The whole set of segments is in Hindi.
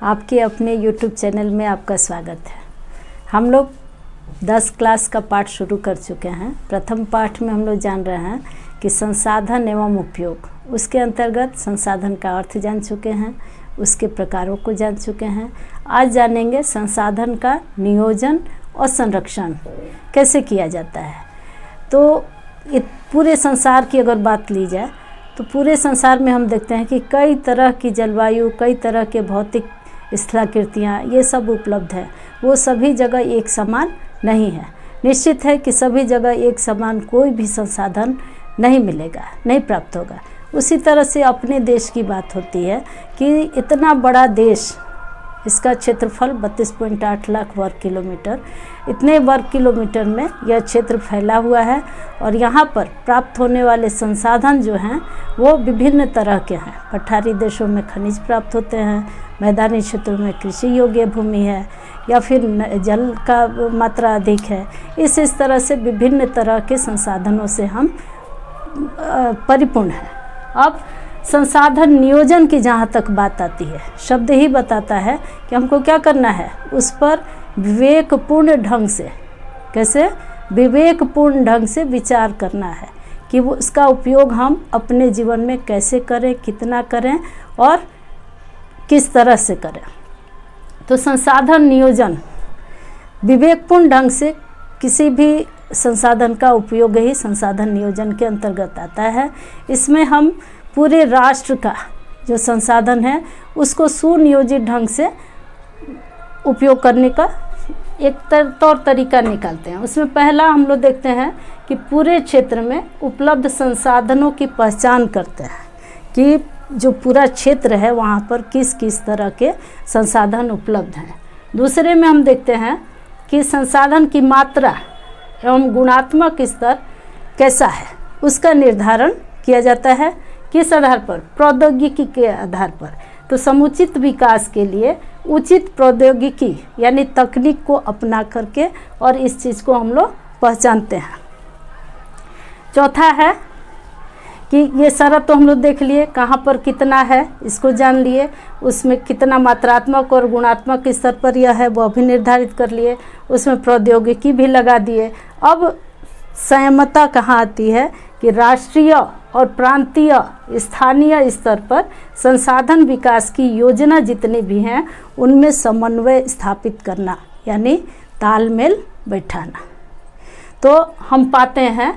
आपके अपने YouTube चैनल में आपका स्वागत है। हम लोग 10 क्लास का पाठ शुरू कर चुके हैं। प्रथम पाठ में हम लोग जान रहे हैं कि संसाधन एवं उपयोग, उसके अंतर्गत संसाधन का अर्थ जान चुके हैं, उसके प्रकारों को जान चुके हैं। आज जानेंगे संसाधन का नियोजन और संरक्षण कैसे किया जाता है। तो पूरे संसार की अगर बात ली जाए तो पूरे संसार में हम देखते हैं कि कई तरह की जलवायु, कई तरह के भौतिक स्थलाकृतियाँ ये सब उपलब्ध है। वो सभी जगह एक समान नहीं है। निश्चित है कि सभी जगह एक समान कोई भी संसाधन नहीं मिलेगा, नहीं प्राप्त होगा। उसी तरह से अपने देश की बात होती है कि इतना बड़ा देश, इसका क्षेत्रफल 32.8 लाख वर्ग किलोमीटर, इतने वर्ग किलोमीटर में यह क्षेत्र फैला हुआ है और यहाँ पर प्राप्त होने वाले संसाधन जो हैं वो विभिन्न तरह के हैं। पठारी देशों में खनिज प्राप्त होते हैं, मैदानी क्षेत्रों में कृषि योग्य भूमि है या फिर जल का मात्रा अधिक है। इस तरह से विभिन्न तरह के संसाधनों से हम परिपूर्ण हैं। अब संसाधन नियोजन की जहाँ तक बात आती है, शब्द ही बताता है कि हमको क्या करना है, उस पर विवेकपूर्ण ढंग से, कैसे विवेकपूर्ण ढंग से विचार करना है कि वो उसका उपयोग हम अपने जीवन में कैसे करें, कितना करें और किस तरह से करें। तो संसाधन नियोजन विवेकपूर्ण ढंग से किसी भी संसाधन का उपयोग ही संसाधन नियोजन के अंतर्गत आता है। इसमें हम पूरे राष्ट्र का जो संसाधन है उसको सुनियोजित ढंग से उपयोग करने का एक तौर तरीका निकालते हैं। उसमें पहला हम लोग देखते हैं कि पूरे क्षेत्र में उपलब्ध संसाधनों की पहचान करते हैं कि जो पूरा क्षेत्र है वहाँ पर किस किस तरह के संसाधन उपलब्ध हैं। दूसरे में हम देखते हैं कि संसाधन की मात्रा एवं गुणात्मक स्तर कैसा है, उसका निर्धारण किया जाता है। किस आधार पर? प्रौद्योगिकी के आधार पर। तो समुचित विकास के लिए उचित प्रौद्योगिकी यानी तकनीक को अपना करके और इस चीज़ को हम लोग पहचानते हैं। चौथा है कि ये सारा तो हम लोग देख लिए, कहाँ पर कितना है इसको जान लिए, उसमें कितना मात्रात्मक और गुणात्मक स्तर पर यह है वह भी निर्धारित कर लिए, उसमें प्रौद्योगिकी भी लगा दिए। अब संयमता कहाँ आती है कि राष्ट्रीय और प्रांतीय स्थानीय स्तर पर संसाधन विकास की योजना जितनी भी हैं उनमें समन्वय स्थापित करना यानी तालमेल बैठाना। तो हम पाते हैं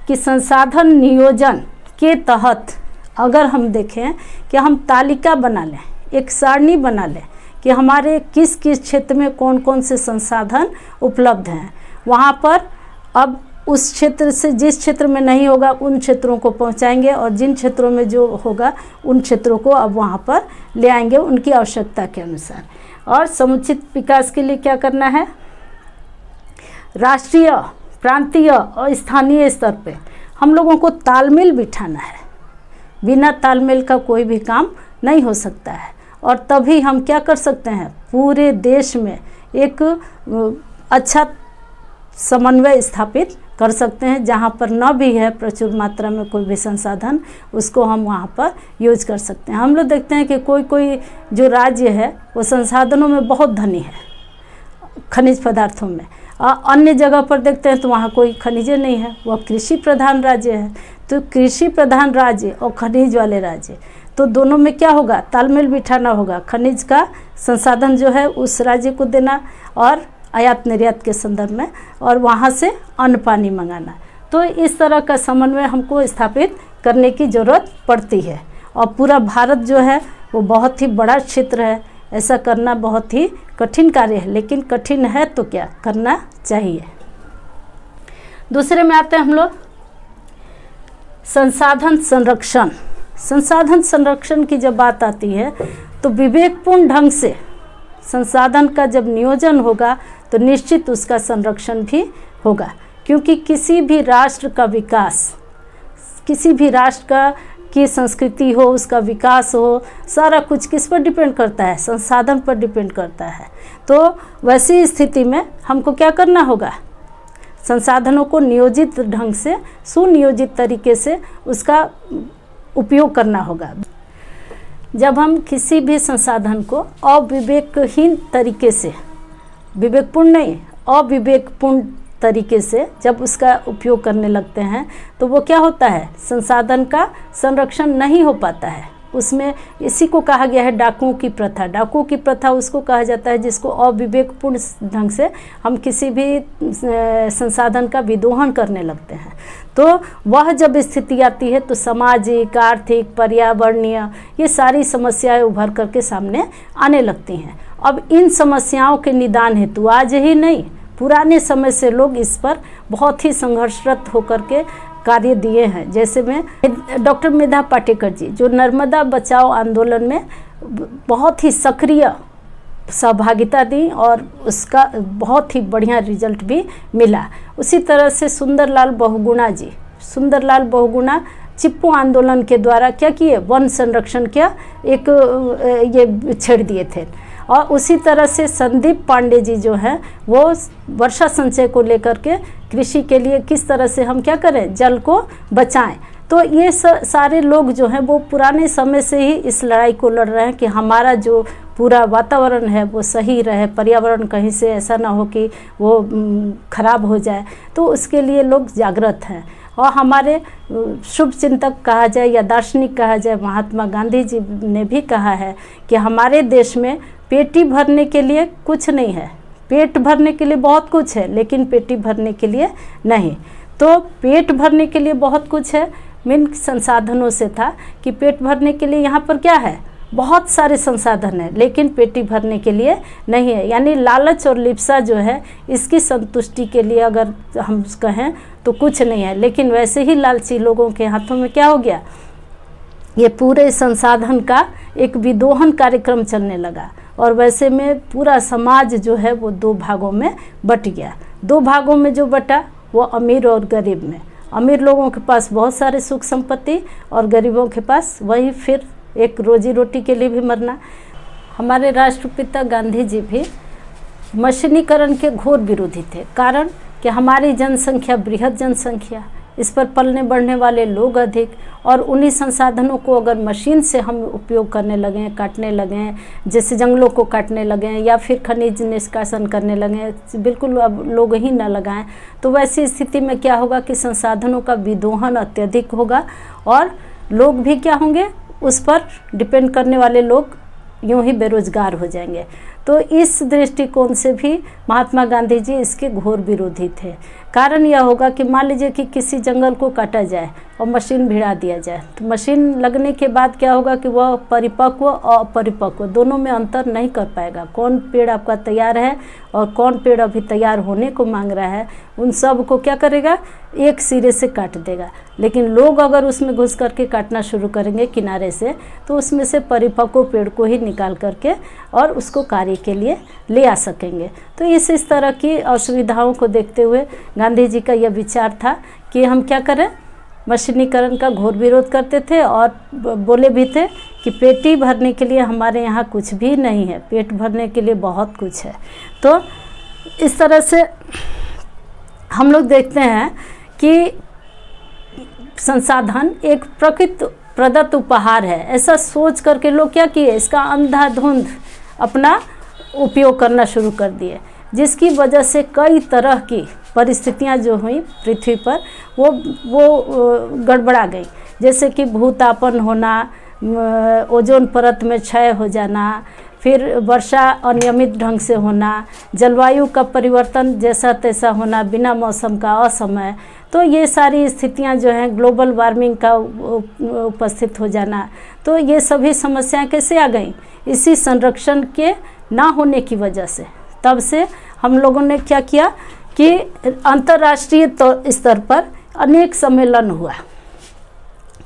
कि संसाधन नियोजन के तहत अगर हम देखें कि हम तालिका बना लें, एक सारणी बना लें कि हमारे किस किस क्षेत्र में कौन कौन से संसाधन उपलब्ध हैं, वहाँ पर अब उस क्षेत्र से जिस क्षेत्र में नहीं होगा उन क्षेत्रों को पहुंचाएंगे और जिन क्षेत्रों में जो होगा उन क्षेत्रों को अब वहाँ पर ले आएंगे उनकी आवश्यकता के अनुसार। और समुचित विकास के लिए क्या करना है, राष्ट्रीय, प्रांतीय और स्थानीय स्तर पे हम लोगों को तालमेल बिठाना है। बिना तालमेल का कोई भी काम नहीं हो सकता है और तभी हम क्या कर सकते हैं, पूरे देश में एक अच्छा समन्वय स्थापित कर सकते हैं। जहाँ पर न भी है प्रचुर मात्रा में कोई भी संसाधन, उसको हम वहाँ पर यूज कर सकते हैं। हम लोग देखते हैं कि कोई जो राज्य है वो संसाधनों में बहुत धनी है, खनिज पदार्थों में। अन्य जगह पर देखते हैं तो वहाँ कोई खनिज नहीं है, वह कृषि प्रधान राज्य है। तो कृषि प्रधान राज्य और खनिज वाले राज्य, तो दोनों में क्या होगा, तालमेल बिठाना होगा। खनिज का संसाधन जो है उस राज्य को देना और आयात निर्यात के संदर्भ में, और वहाँ से अन्न पानी मंगाना। तो इस तरह का समन्वय हमको स्थापित करने की ज़रूरत पड़ती है। और पूरा भारत जो है वो बहुत ही बड़ा क्षेत्र है, ऐसा करना बहुत ही कठिन कार्य है, लेकिन कठिन है तो क्या करना चाहिए। दूसरे में आते हैं हम लोग संसाधन संरक्षण। संसाधन संरक्षण की जब बात आती है तो विवेकपूर्ण ढंग से संसाधन का जब नियोजन होगा तो निश्चित उसका संरक्षण भी होगा। क्योंकि किसी भी राष्ट्र का विकास, किसी भी राष्ट्र का की संस्कृति हो, उसका विकास हो, सारा कुछ किस पर डिपेंड करता है, संसाधन पर डिपेंड करता है। तो वैसी स्थिति में हमको क्या करना होगा, संसाधनों को नियोजित ढंग से, सुनियोजित तरीके से उसका उपयोग करना होगा। जब हम किसी भी संसाधन को अविवेकहीन तरीके से, विवेकपूर्ण नहीं, अविवेकपूर्ण तरीके से जब उसका उपयोग करने लगते हैं तो वो क्या होता है, संसाधन का संरक्षण नहीं हो पाता है। उसमें इसी को कहा गया है डाकुओं की प्रथा। डाकुओं की प्रथा उसको कहा जाता है जिसको अविवेकपूर्ण ढंग से हम किसी भी संसाधन का विदोहन करने लगते हैं। तो वह जब स्थिति आती है तो सामाजिक, आर्थिक, पर्यावरणीय ये सारी समस्याएं उभर करके सामने आने लगती हैं। अब इन समस्याओं के निदान हेतु आज ही नहीं, पुराने समय से लोग इस पर बहुत ही संघर्षरत होकर के कार्य दिए हैं। जैसे में डॉक्टर मेधा पाटेकर जी जो नर्मदा बचाओ आंदोलन में बहुत ही सक्रिय सहभागिता दी और उसका बहुत ही बढ़िया रिजल्ट भी मिला। उसी तरह से सुंदरलाल बहुगुणा जी, सुंदरलाल बहुगुणा चिप्पू आंदोलन के द्वारा क्या किए, वन संरक्षण क्या एक ये छेड़ दिए थे। और उसी तरह से संदीप पांडे जी जो हैं वो वर्षा संचय को लेकर के कृषि के लिए किस तरह से हम क्या करें, जल को बचाएं। तो ये सारे लोग जो हैं वो पुराने समय से ही इस लड़ाई को लड़ रहे हैं कि हमारा जो पूरा वातावरण है वो सही रहे, पर्यावरण कहीं से ऐसा ना हो कि वो खराब हो जाए। तो उसके लिए लोग जागृत हैं। और हमारे शुभ चिंतक कहा जाए या दार्शनिक कहा जाए, महात्मा गांधी जी ने भी कहा है कि हमारे देश में पेटी भरने के लिए कुछ नहीं है। पेट भरने के लिए बहुत कुछ है लेकिन पेटी भरने के लिए नहीं। तो पेट भरने के लिए बहुत कुछ है, मेन संसाधनों से था कि पेट भरने के लिए यहाँ पर क्या है, बहुत सारे संसाधन है लेकिन पेटी भरने के लिए नहीं है। यानी लालच और लिप्सा जो है इसकी संतुष्टि के लिए अगर हम कहें तो कुछ नहीं है। लेकिन वैसे ही लालची लोगों के हाथों में क्या हो गया, ये पूरे संसाधन का एक विदोहन कार्यक्रम चलने लगा। और वैसे में पूरा समाज जो है वो दो भागों में बट गया। दो भागों में जो बटा वो अमीर और गरीब में। अमीर लोगों के पास बहुत सारे सुख संपत्ति और गरीबों के पास वही फिर एक रोजी रोटी के लिए भी मरना। हमारे राष्ट्रपिता गांधी जी भी मशीनीकरण के घोर विरोधी थे। कारण कि हमारी जनसंख्या बृहद जनसंख्या, इस पर पलने बढ़ने वाले लोग अधिक, और उन्हीं संसाधनों को अगर मशीन से हम उपयोग करने लगें, काटने लगें, जैसे जंगलों को काटने लगें या फिर खनिज निष्कासन करने लगें, बिल्कुल अब लोग ही न लगाएं, तो वैसी स्थिति में क्या होगा कि संसाधनों का विदोहन अत्यधिक होगा और लोग भी क्या होंगे, उस पर डिपेंड करने वाले लोग यूं ही बेरोजगार हो जाएंगे। तो इस दृष्टिकोण से भी महात्मा गांधी जी इसके घोर विरोधी थे। कारण यह होगा कि मान लीजिए कि किसी जंगल को काटा जाए और मशीन भिड़ा दिया जाए, तो मशीन लगने के बाद क्या होगा कि वह परिपक्व और अपरिपक्व दोनों में अंतर नहीं कर पाएगा। कौन पेड़ आपका तैयार है और कौन पेड़ अभी तैयार होने को मांग रहा है, उन सब को क्या करेगा, एक सिरे से काट देगा। लेकिन लोग अगर उसमें घुस करके काटना शुरू करेंगे किनारे से, तो उसमें से परिपक्व पेड़ को ही निकाल करके और उसको कार्य के लिए ले आ सकेंगे। तो इस तरह की असुविधाओं को देखते हुए गांधी जी का यह विचार था कि हम क्या करें, मशीनीकरण का घोर विरोध करते थे और बोले भी थे कि पेटी भरने के लिए हमारे यहाँ कुछ भी नहीं है, पेट भरने के लिए बहुत कुछ है। तो इस तरह से हम लोग देखते हैं कि संसाधन एक प्रकृति प्रदत्त उपहार है, ऐसा सोच करके लोग क्या किए, इसका अंधाधुंध अपना उपयोग करना शुरू कर दिए, जिसकी वजह से कई तरह की परिस्थितियां जो हुई पृथ्वी पर वो गड़बड़ा गई। जैसे कि भूतापन होना, ओजोन परत में क्षय हो जाना, फिर वर्षा अनियमित ढंग से होना, जलवायु का परिवर्तन जैसा तैसा होना, बिना मौसम का असमय। तो ये सारी स्थितियां जो हैं, ग्लोबल वार्मिंग का उपस्थित हो जाना, तो ये सभी समस्याएं कैसे आ गई, इसी संरक्षण के ना होने की वजह से। तब से हम लोगों ने क्या किया कि अंतर्राष्ट्रीय स्तर पर अनेक सम्मेलन हुआ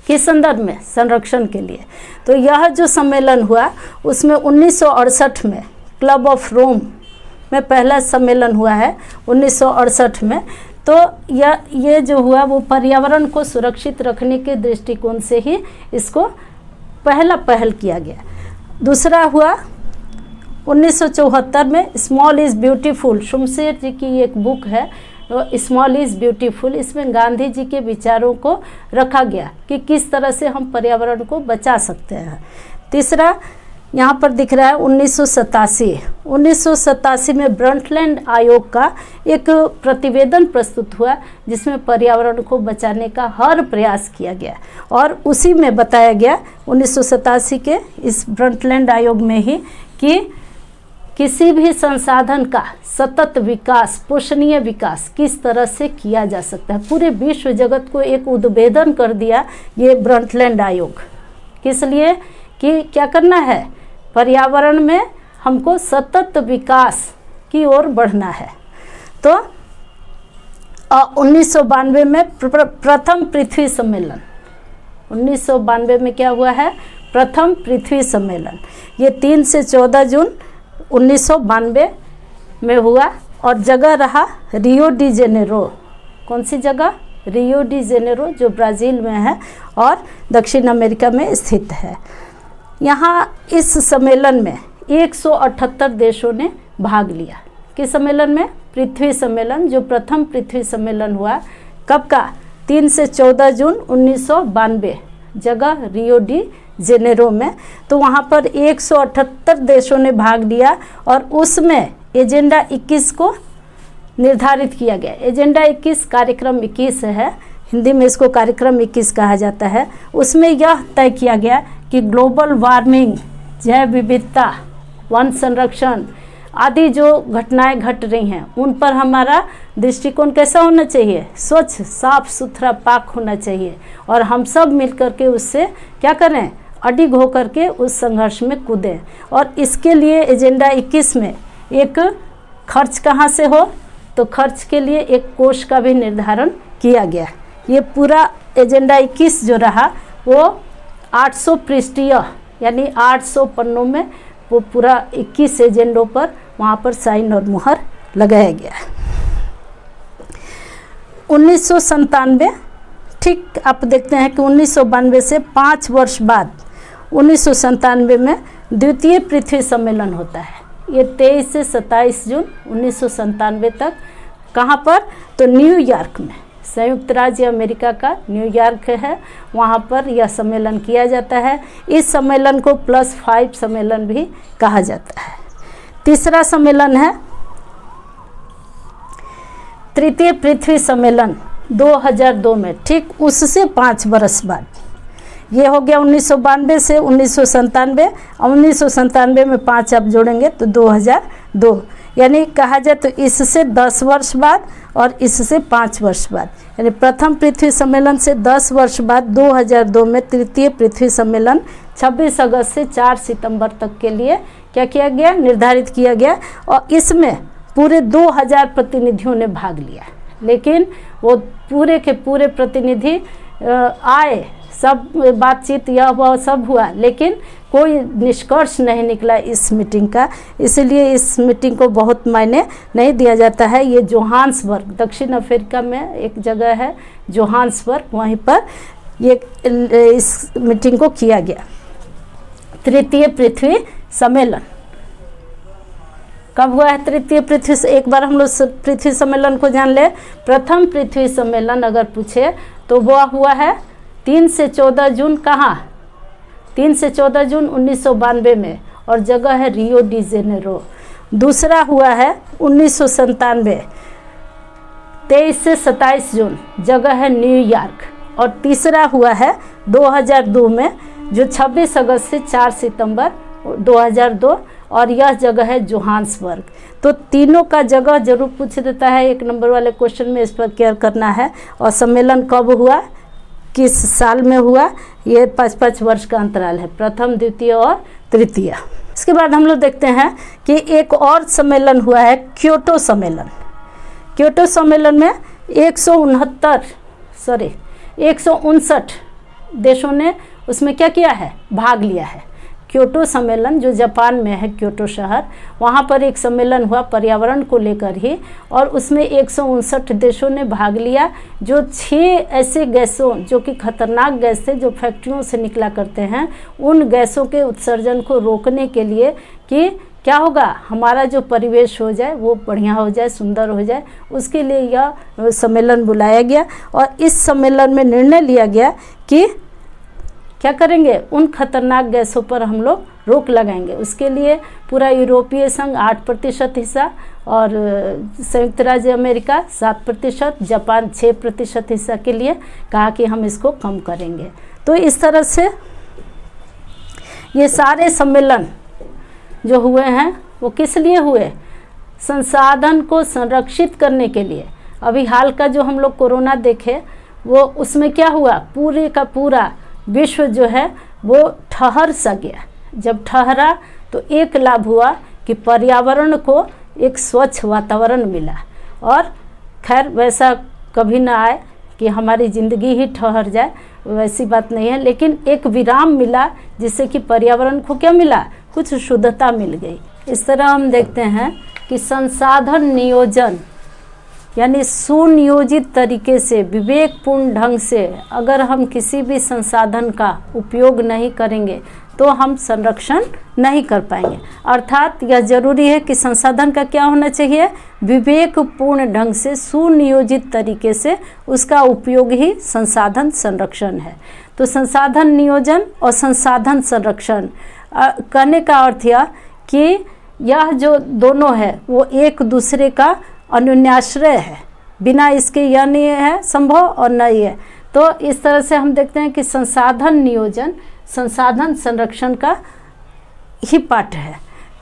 किस संदर्भ में, संरक्षण के लिए। तो यह जो सम्मेलन हुआ उसमें 1968 में क्लब ऑफ रोम में पहला सम्मेलन हुआ है 1968 में। तो ये जो हुआ वो पर्यावरण को सुरक्षित रखने के दृष्टिकोण से ही इसको पहल किया गया। दूसरा हुआ 1974 में स्मॉल इज़ ब्यूटीफुल, शुमशेर जी की एक बुक है स्मॉल इज़ ब्यूटीफुल। इसमें गांधी जी के विचारों को रखा गया कि किस तरह से हम पर्यावरण को बचा सकते हैं। तीसरा यहाँ पर दिख रहा है 1987 में ब्रंटलैंड आयोग का एक प्रतिवेदन प्रस्तुत हुआ जिसमें पर्यावरण को बचाने का हर प्रयास किया गया और उसी में बताया गया 1987 के इस ब्रंटलैंड आयोग में ही कि किसी भी संसाधन का सतत विकास, पोषणीय विकास किस तरह से किया जा सकता है। पूरे विश्व जगत को एक उद्बोधन कर दिया ये ब्रंटलैंड आयोग। किस लिए? कि क्या करना है, पर्यावरण में हमको सतत विकास की ओर बढ़ना है। तो 1992 में प्रथम पृथ्वी सम्मेलन, 1992 में क्या हुआ है, प्रथम पृथ्वी सम्मेलन। ये 3 से 14 जून 1992 में हुआ और जगह रहा रियो डी जेनेरो। कौन सी जगह? रियो डी जेनेरो, जो ब्राज़ील में है और दक्षिण अमेरिका में स्थित है। यहाँ इस सम्मेलन में 178 देशों ने भाग लिया। किस सम्मेलन में? पृथ्वी सम्मेलन, जो प्रथम पृथ्वी सम्मेलन हुआ कब का? 3 से 14 जून 1992, जगह रियो डी जेनेरो में। तो वहाँ पर 178 देशों ने भाग लिया और उसमें एजेंडा 21 को निर्धारित किया गया। एजेंडा 21 कार्यक्रम 21 है, हिंदी में इसको कार्यक्रम 21 कहा जाता है। उसमें यह तय किया गया कि ग्लोबल वार्मिंग, जैव विविधता, वन संरक्षण आदि जो घटनाएं घट रही हैं उन पर हमारा दृष्टिकोण कैसा होना चाहिए? स्वच्छ, साफ सुथरा, पाक होना चाहिए और हम सब मिलकर के उससे क्या करें? अडिग होकर के उस संघर्ष में कूदें। और इसके लिए एजेंडा 21 में एक खर्च कहाँ से हो, तो खर्च के लिए एक कोष का भी निर्धारण किया गया। ये पूरा एजेंडा 21 जो रहा वो 800 पृष्ठीय यानी 800 पन्नों में वो पूरा 21 एजेंडों पर वहाँ पर साइन और मुहर लगाया गया। 1997, ठीक आप देखते हैं कि 1992 से 5 वर्ष बाद 1997 में द्वितीय पृथ्वी सम्मेलन होता है। ये 23 से 27 जून 1997 तक कहाँ पर? तो न्यूयॉर्क में, संयुक्त राज्य अमेरिका का न्यूयॉर्क है, वहाँ पर यह सम्मेलन किया जाता है। इस सम्मेलन को +5 सम्मेलन भी कहा जाता है। तीसरा सम्मेलन है तृतीय पृथ्वी सम्मेलन 2002 में, ठीक उससे 5 वर्ष बाद। ये हो गया 1992 से 1997, और 1997 में 5 आप जोड़ेंगे तो 2002, यानी कहा जाए तो इससे 10 वर्ष बाद और इससे 5 वर्ष बाद, यानी प्रथम पृथ्वी सम्मेलन से 10 वर्ष बाद 2002 में तृतीय पृथ्वी सम्मेलन 26 अगस्त से 4 सितंबर तक के लिए क्या किया गया? निर्धारित किया गया। और इसमें पूरे 2000 प्रतिनिधियों ने भाग लिया, लेकिन वो पूरे के पूरे प्रतिनिधि आए, सब बातचीत यह वह सब हुआ, लेकिन कोई निष्कर्ष नहीं निकला इस मीटिंग का। इसलिए इस मीटिंग को बहुत मायने नहीं दिया जाता है। ये जोहान्सबर्ग, दक्षिण अफ्रीका में एक जगह है जोहान्सबर्ग, वहीं पर ये इस मीटिंग को किया गया। तृतीय पृथ्वी सम्मेलन कब हुआ है? तृतीय पृथ्वी, एक बार हम लोग पृथ्वी सम्मेलन को जान ले। प्रथम पृथ्वी सम्मेलन अगर पूछे तो वह हुआ है 3 से 14 जून, कहाँ? 3 से 14 जून 1992 में, और जगह है रियो डी जेनेरो। दूसरा हुआ है 1997, 23 से 27 जून, जगह है न्यूयॉर्क। और तीसरा हुआ है 2002 में, जो 26 अगस्त से 4 सितंबर 2002, और यह जगह है जोहान्सबर्ग। तो तीनों का जगह जरूर पूछ देता है 1 नंबर वाले क्वेश्चन में, इस पर केयर करना है। और सम्मेलन कब हुआ, किस साल में हुआ, ये 5-5 वर्ष का अंतराल है, प्रथम, द्वितीय और तृतीय। इसके बाद हम लोग देखते हैं कि एक और सम्मेलन हुआ है क्योटो सम्मेलन। क्योटो सम्मेलन में 159 देशों ने उसमें क्या किया है? भाग लिया है। क्योटो सम्मेलन जो जापान में है, क्योटो शहर, वहाँ पर एक सम्मेलन हुआ पर्यावरण को लेकर ही, और उसमें 159 देशों ने भाग लिया। जो 6 ऐसे गैसों जो कि खतरनाक गैस थे, जो फैक्ट्रियों से निकला करते हैं, उन गैसों के उत्सर्जन को रोकने के लिए कि क्या होगा, हमारा जो परिवेश हो जाए वो बढ़िया हो जाए, सुंदर हो जाए, उसके लिए यह सम्मेलन बुलाया गया। और इस सम्मेलन में निर्णय लिया गया कि क्या करेंगे, उन खतरनाक गैसों पर हम लोग रोक लगाएंगे। उसके लिए पूरा यूरोपीय संघ 8% हिस्सा और संयुक्त राज्य अमेरिका 7%, जापान 6% हिस्सा के लिए कहा कि हम इसको कम करेंगे। तो इस तरह से ये सारे सम्मेलन जो हुए हैं वो किस लिए हुए, संसाधन को संरक्षित करने के लिए। अभी हाल का जो हम लोग कोरोना देखे वो उसमें क्या हुआ, पूरे का पूरा विश्व जो है वो ठहर सा गया। जब ठहरा तो एक लाभ हुआ कि पर्यावरण को एक स्वच्छ वातावरण मिला। और खैर वैसा कभी ना आए कि हमारी ज़िंदगी ही ठहर जाए, वैसी बात नहीं है, लेकिन एक विराम मिला जिससे कि पर्यावरण को क्या मिला, कुछ शुद्धता मिल गई। इस तरह हम देखते हैं कि संसाधन नियोजन यानी सुनियोजित तरीके से, विवेकपूर्ण ढंग से अगर हम किसी भी संसाधन का उपयोग नहीं करेंगे तो हम संरक्षण नहीं कर पाएंगे। अर्थात यह जरूरी है कि संसाधन का क्या होना चाहिए, विवेकपूर्ण ढंग से, सुनियोजित तरीके से उसका उपयोग ही संसाधन संरक्षण है। तो संसाधन नियोजन और संसाधन संरक्षण कहने का अर्थ यह कि यह जो दोनों है वो एक दूसरे का अन्योन्याश्रय है, बिना इसके यह नहीं है संभव और नहीं है। तो इस तरह से हम देखते हैं कि संसाधन नियोजन संसाधन संरक्षण का ही पाठ है,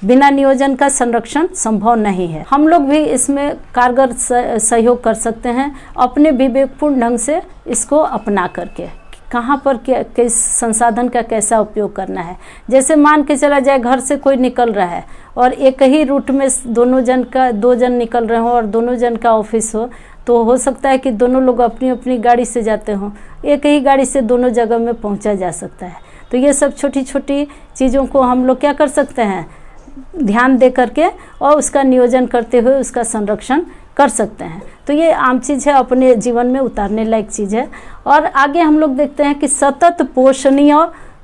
बिना नियोजन का संरक्षण संभव नहीं है। हम लोग भी इसमें कारगर सहयोग कर सकते हैं अपने विवेकपूर्ण ढंग से इसको अपना करके, कहाँ पर किस संसाधन का कैसा उपयोग करना है। जैसे मान के चला जाए घर से कोई निकल रहा है और एक ही रूट में दो जन निकल रहे हो और दोनों जन का ऑफिस हो, तो हो सकता है कि दोनों लोग अपनी अपनी गाड़ी से जाते हों, एक ही गाड़ी से दोनों जगह में पहुंचा जा सकता है। तो ये सब छोटी छोटी चीज़ों को हम लोग क्या कर सकते हैं, ध्यान दे करके और उसका नियोजन करते हुए उसका संरक्षण कर सकते हैं। तो ये आम चीज़ है, अपने जीवन में उतारने लायक चीज़ है। और आगे हम लोग देखते हैं कि सतत पोषणीय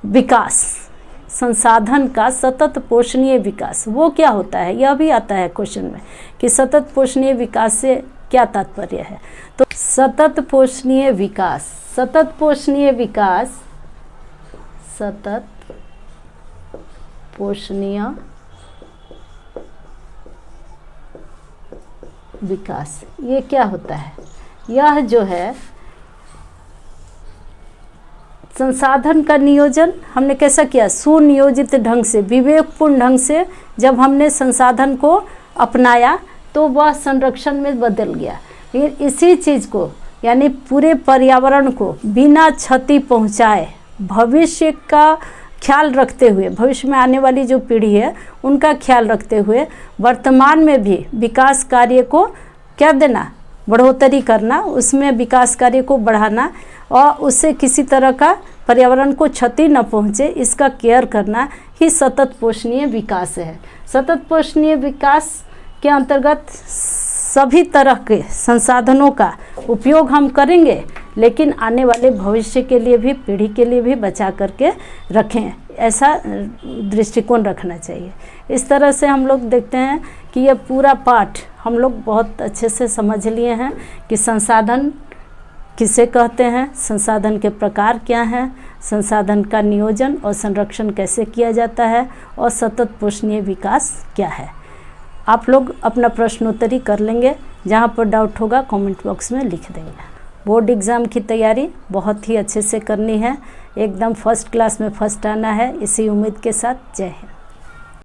विकास, संसाधन का सतत पोषणीय विकास वो क्या होता है, यह भी आता है क्वेश्चन में कि सतत पोषणीय विकास से क्या तात्पर्य है। तो सतत पोषणीय विकास, सतत पोषणीय विकास, सतत पोषणीय विकास ये क्या होता है, यह जो है संसाधन का नियोजन हमने कैसा किया, सुनियोजित ढंग से, विवेकपूर्ण ढंग से जब हमने संसाधन को अपनाया तो वह संरक्षण में बदल गया। फिर इसी चीज़ को यानी पूरे पर्यावरण को बिना क्षति पहुंचाए, भविष्य का ख्याल रखते हुए, भविष्य में आने वाली जो पीढ़ी है उनका ख्याल रखते हुए वर्तमान में भी विकास कार्य को क्या देना, बढ़ोतरी करना, उसमें विकास कार्य को बढ़ाना और उससे किसी तरह का पर्यावरण को क्षति न पहुँचे इसका केयर करना ही सतत पोषणीय विकास है। सतत पोषणीय विकास के अंतर्गत सभी तरह के संसाधनों का उपयोग हम करेंगे, लेकिन आने वाले भविष्य के लिए भी, पीढ़ी के लिए भी बचा करके रखें, ऐसा दृष्टिकोण रखना चाहिए। इस तरह से हम लोग देखते हैं कि यह पूरा पाठ हम लोग बहुत अच्छे से समझ लिए हैं कि संसाधन किसे कहते हैं, संसाधन के प्रकार क्या हैं, संसाधन का नियोजन और संरक्षण कैसे किया जाता है और सतत पोषणीय विकास क्या है। आप लोग अपना प्रश्नोत्तरी कर लेंगे, जहाँ पर डाउट होगा कमेंट बॉक्स में लिख देंगे। बोर्ड एग्ज़ाम की तैयारी बहुत ही अच्छे से करनी है, एकदम फर्स्ट क्लास में फर्स्ट आना है, इसी उम्मीद के साथ जय हिंद।